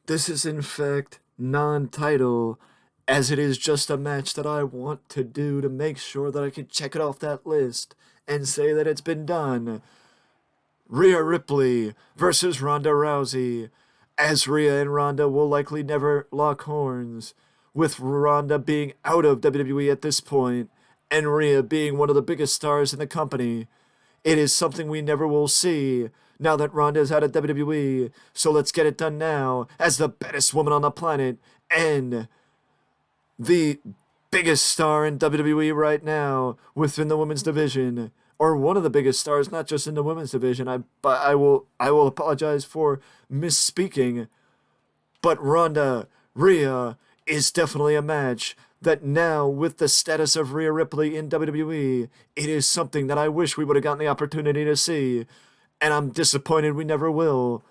This is in fact non-title, as it is just a match that I want to do to make sure that I can check it off that list and say that it's been done. Rhea Ripley versus Ronda Rousey, as Rhea and Ronda will likely never lock horns, with Ronda being out of WWE at this point, and Rhea being one of the biggest stars in the company. It is something we never will see now that Ronda is out of WWE, so let's get it done now as the baddest woman on the planet and the biggest star in WWE right now within the women's division, or one of the biggest stars, not just in the women's division. I will apologize for misspeaking, but Ronda Rhea is definitely a match that now, with the status of Rhea Ripley in WWE, it is something that I wish we would have gotten the opportunity to see, and I'm disappointed we never will.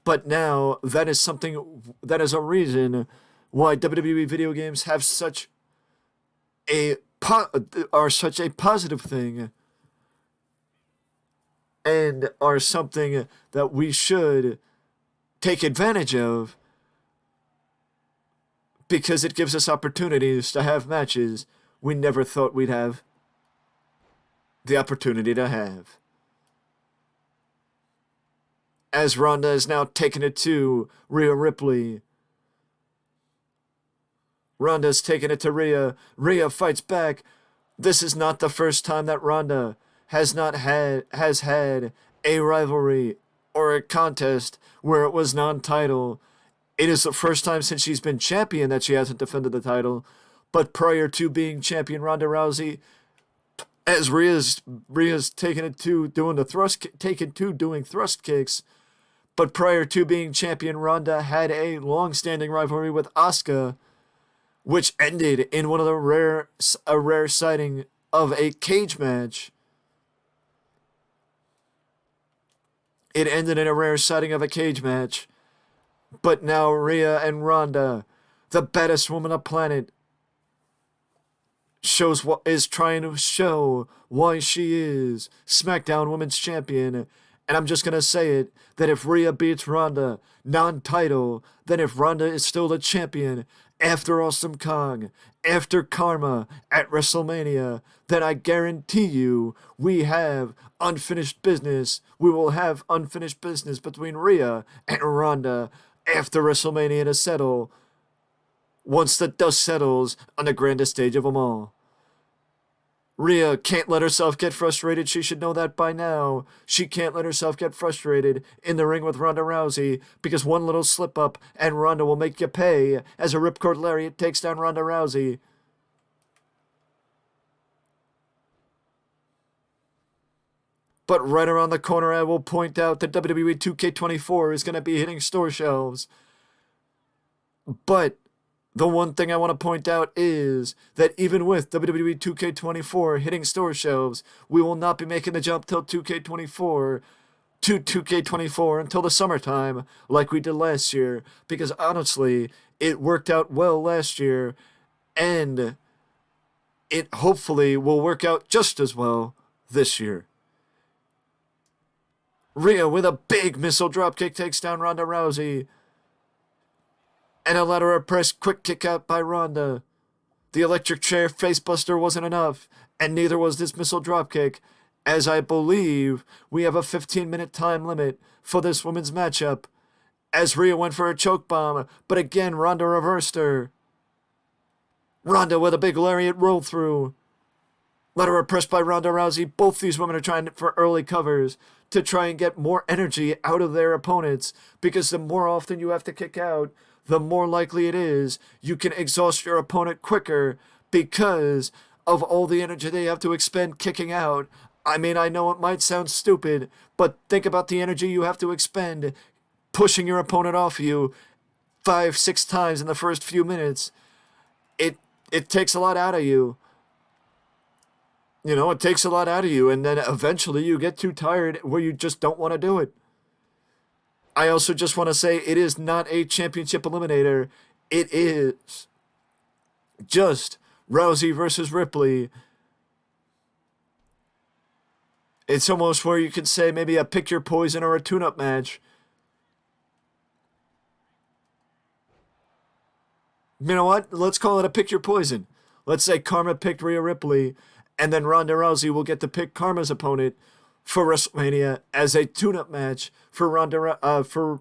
But now that is something that is a reason why WWE video games have such a are such a positive thing and are something that we should take advantage of because it gives us opportunities to have matches we never thought we'd have the opportunity to have. As Ronda is now taking it to Rhea Ripley. Ronda's taking it to Rhea. Rhea fights back. This is not the first time that Ronda has had a rivalry or a contest where it was non-title. It is the first time since she's been champion that she hasn't defended the title. But prior to being champion, Ronda Rousey, as Rhea's taking it to doing thrust kicks. But prior to being champion, Ronda had a long-standing rivalry with Asuka, which ended in one of the rare sighting of a cage match. It ended in a rare sighting of a cage match. But now Rhea and Ronda, the baddest woman on the planet, is trying to show why she is SmackDown Women's Champion. And I'm just gonna say it that if Rhea beats Ronda non-title, then if Ronda is still the champion after Awesome Kong, after Karma at WrestleMania, then I guarantee you we have unfinished business. We will have unfinished business between Rhea and Ronda after WrestleMania to settle once the dust settles on the grandest stage of them all. Rhea can't let herself get frustrated. She should know that by now. She can't let herself get frustrated in the ring with Ronda Rousey because one little slip up and Ronda will make you pay as a ripcord lariat takes down Ronda Rousey. But right around the corner, I will point out that WWE 2K24 is going to be hitting store shelves. But the one thing I want to point out is that even with WWE 2K24 hitting store shelves, we will not be making the jump till 2K24 to 2K24 until the summertime like we did last year, because honestly, it worked out well last year, and it hopefully will work out just as well this year. Rhea with a big missile dropkick takes down Ronda Rousey. And a ladder press quick kick out by Ronda. The electric chair facebuster wasn't enough, and neither was this missile dropkick, as I believe we have a 15-minute time limit for this women's matchup. As Rhea went for a choke bomb, but again Ronda reversed her. Ronda with a big lariat roll through. Ladder press by Ronda Rousey. Both these women are trying for early covers to try and get more energy out of their opponents, because the more often you have to kick out, the more likely it is you can exhaust your opponent quicker because of all the energy they have to expend kicking out. I mean, I know it might sound stupid, but think about the energy you have to expend pushing your opponent off you 5-6 times in the first few minutes. It takes a lot out of you. It takes a lot out of you, and then eventually you get too tired where you just don't want to do it. I also just want to say it is not a championship eliminator. It is just Rousey versus Ripley. It's almost where you could say maybe a pick your poison or a tune-up match. You know what? Let's call it a pick your poison. Let's say Karma picked Rhea Ripley, and then Ronda Rousey will get to pick Karma's opponent for WrestleMania as a tune-up match for for.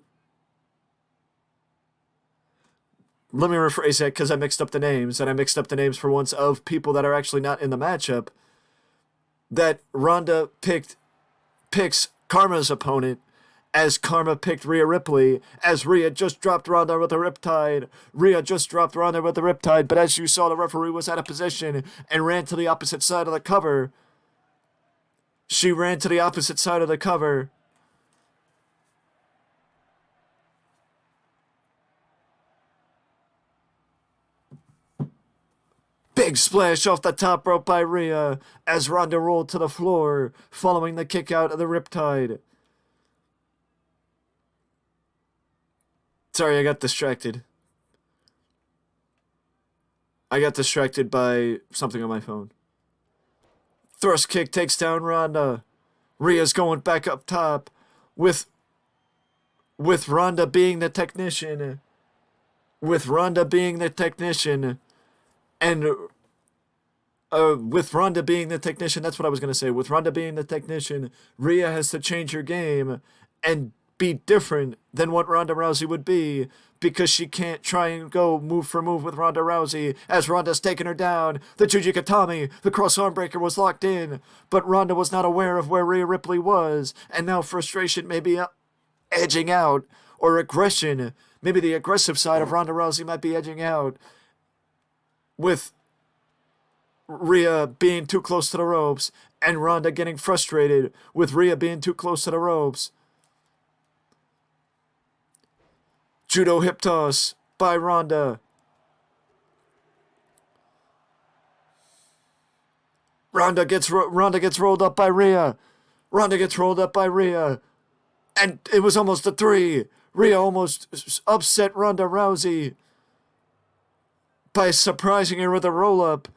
Let me rephrase that because I mixed up the names, and I mixed up the names for once of people that are actually not in the matchup. That Ronda picks Karma's opponent as Karma picked Rhea Ripley, as Rhea just dropped Ronda with a Riptide. Rhea just dropped Ronda with a Riptide, but as you saw, the referee was out of position and ran to the opposite side of the cover. She ran to the opposite side of the cover. Big splash off the top rope by Rhea as Ronda rolled to the floor, following the kick out of the Riptide. Sorry, I got distracted. I got distracted by something on my phone. Thrust kick takes down Ronda. Rhea's going back up top with Ronda being the technician. With Ronda being the technician. And with Ronda being the technician, that's what I was going to say. With Ronda being the technician, Rhea has to change her game and be different than what Ronda Rousey would be, because she can't try and go move for move with Ronda Rousey as Ronda's taking her down. The Jujikatami, the cross arm breaker was locked in, but Ronda was not aware of where Rhea Ripley was, and now frustration may be edging out, or aggression. Maybe the aggressive side of Ronda Rousey might be edging out, with Rhea being too close to the ropes, and Ronda getting frustrated with Rhea being too close to the ropes. Judo hip toss by Ronda. Ronda gets rolled up by Rhea. Ronda gets rolled up by Rhea. And it was almost a 3. Rhea almost upset Ronda Rousey by surprising her with a roll-up.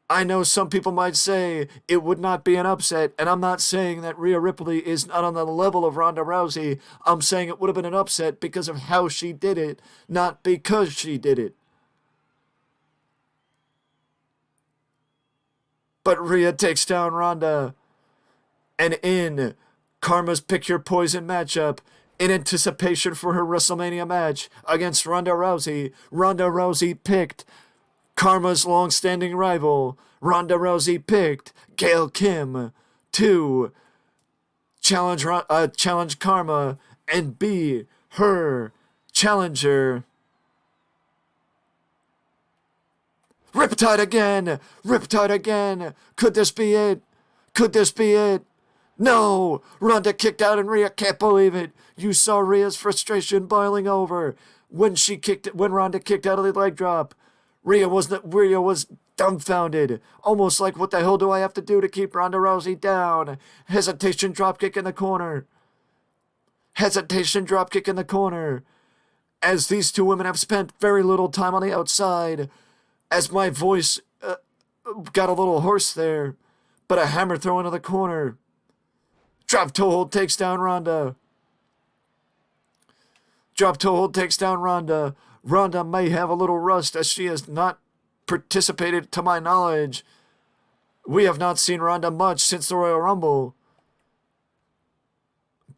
I know some people might say it would not be an upset, and I'm not saying that Rhea Ripley is not on the level of Ronda Rousey. I'm saying it would have been an upset because of how she did it, not because she did it. But Rhea takes down Ronda, and in Karma's Pick Your Poison matchup, in anticipation for her WrestleMania match against Ronda Rousey picked Karma's long-standing rival. Ronda Rousey picked Gail Kim to challenge Karma and be her challenger. Riptide again! Riptide again! Could this be it? Could this be it? No! Ronda kicked out and Rhea can't believe it. You saw Rhea's frustration boiling over when Ronda kicked out of the leg drop. Rhea was dumbfounded, almost like, what the hell do I have to do to keep Ronda Rousey down? Hesitation dropkick in the corner. Hesitation dropkick in the corner. As these two women have spent very little time on the outside, as my voice got a little hoarse there, but a hammer throw into the corner. Drop toe hold takes down Ronda. Drop toe hold takes down Ronda. Ronda may have a little rust as she has not participated, to my knowledge. We have not seen Ronda much since the Royal Rumble.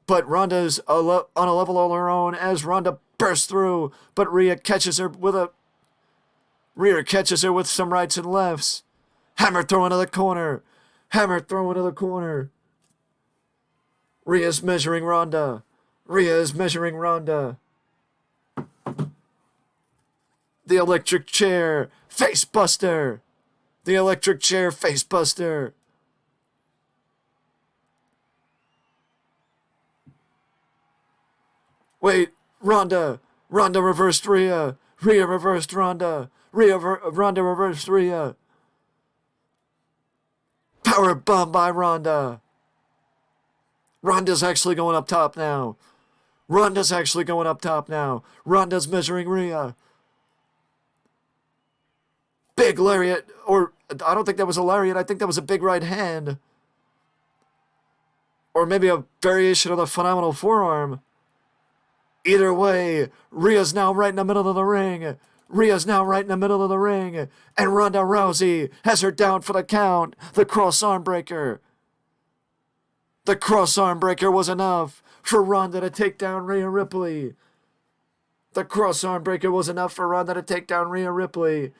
But Ronda's on a level all her own as Ronda bursts through, but Rhea catches her with some rights and lefts. Hammer throw into the corner. Hammer throw into the corner. Rhea's measuring Ronda. Rhea is measuring Ronda. The electric chair face buster. The electric chair face buster. Wait, Ronda. Ronda reversed Rhea. Rhea reversed Ronda. Ronda reversed Rhea. Power bomb by Ronda. Ronda's actually going up top now. Ronda's actually going up top now. Ronda's measuring Rhea. Big lariat, or I don't think that was a lariat. I think that was a big right hand. Or maybe a variation of the phenomenal forearm. Either way, Rhea's now right in the middle of the ring. Rhea's now right in the middle of the ring. And Ronda Rousey has her down for the count. The cross arm breaker. The cross arm breaker was enough for Ronda to take down Rhea Ripley. The cross arm breaker was enough for Ronda to take down Rhea Ripley.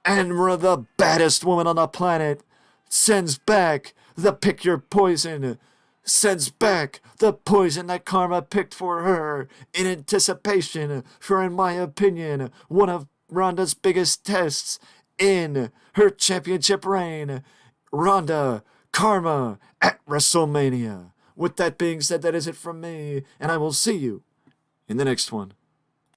And the baddest woman on the planet sends back the pick your poison. Sends back the poison that Karma picked for her in anticipation for, in my opinion, one of Ronda's biggest tests in her championship reign. Ronda Karma at WrestleMania. With that being said, that is it from me, and I will see you in the next one.